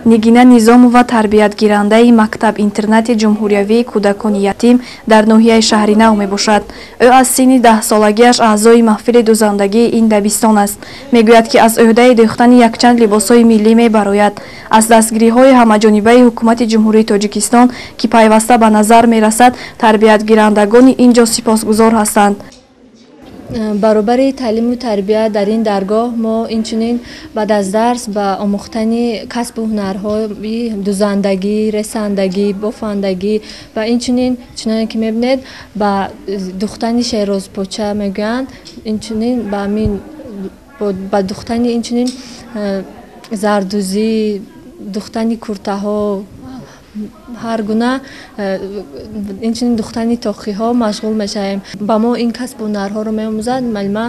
нигина низомова тарбиятгирандаи мактаб интернати ҷумҳуриявии кӯдакони ятим дар ноҳияи шаҳри Нав мебошад. ӯ аз синни 10-солагиаш аъзои маҳфили дузандагии ин дабистон аст. мегӯяд ки аз ӯҳдаи дӯхтани якчанд либосҳои миллӣ мебарояд. аз дастгириҳои ҳамаҷонибаи ҳукумати ҷумҳурии Тоҷикистон ки пайваста ба назар мерасад, тарбиятгирандагони ин ҷо сипосгузор ҳастанд. баробари таълиму тарбия дар ин даргоҳ мо инчунин баъд аз дарс ба омӯхтани касбу ҳунарҳои дузандагӣ, ресандагӣ, бофандагӣ ва инчунин чуноне ки мебинед ба духтани шерозпоча мегӯянд, инчунин ба духтани инчунин зардузӣ, духтани куртаҳо, ҳар гуна инчунин духтани тохиҳо машғул мешавем. ба мо ин касбу ҳунарҳоро меомӯзад. маълима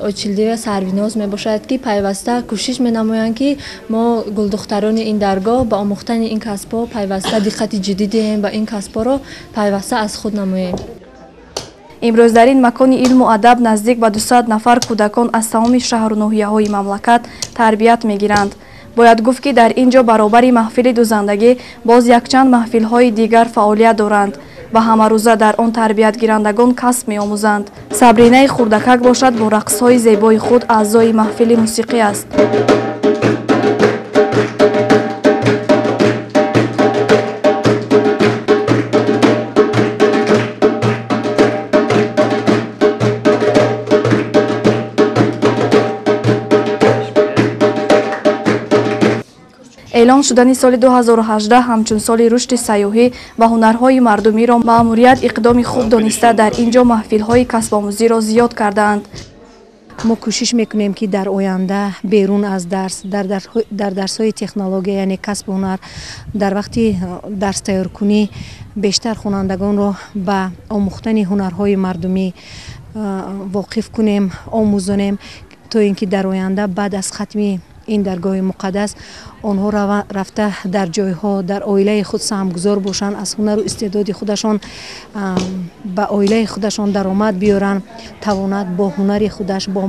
Очилдиева Сарвиноз мебошад ки пайваста кӯшиш менамоянд ки мо гулдухтарони ин даргоҳ ба омӯхтани ин касбҳо пайваста диққати ҷиддӣ диҳем ва ин касбҳоро пайваста аз худ намоем. имрӯз дар ин макони илму адаб наздик ба 200 нафар кӯдакон аз тамоми шаҳру ноҳияҳои мамлакат тарбият мегиранд. бояд гуфт ки дар ин ҷо баробари маҳфили дузандагӣ боз якчанд маҳфилҳои дигар фаъолият доранд ва ҳамарӯза дар он тарбиятгирандагон касб меомӯзанд. Сабринаи Хурдакак бошад бо рақсҳои зебои худ аъзои маҳфили мусиқӣ аст. эълон шудани соли 2018 ҳамчун соли рушди сайёҳӣ ва ҳунарҳои мардумиро маъмурият иқдоми хуб дониста дар ин ҷо маҳфилҳои касбомӯзиро зиёд кардаанд. мо кӯшиш мекунем ки дар оянда берун аз дарс дар дарсҳои технология яъне касбу ҳунар дар вақти дарс тайёркунӣ бештар хонандагонро ба омӯхтани ҳунарҳои мардумӣ воқиф кунем, омӯзонем, то ин ки дар оянда баъд аз хатми ин даргоҳи муқаддас онҳо рафта дар ҷойҳо дар оилаи худ саҳмгузор бошанд, аз ҳунару истеъдоди худашон ба оилаи худашон даромад биёранд, тавонад бо ҳунари худаш, бо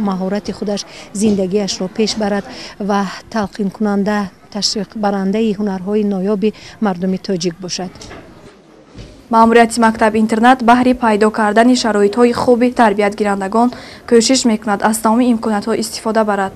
маҳорати худаш зиндагиашро пеш барад ва талқинкунанда, ташвиқбарандаи ҳунарҳои ноёби мардуми тоҷик бошад. маъмурияти мактаб интернат баҳри пайдо кардани шароитҳои хуби тарбиятгирандагон кӯшиш мекунад аз тамоми имкониятҳо истифода барад.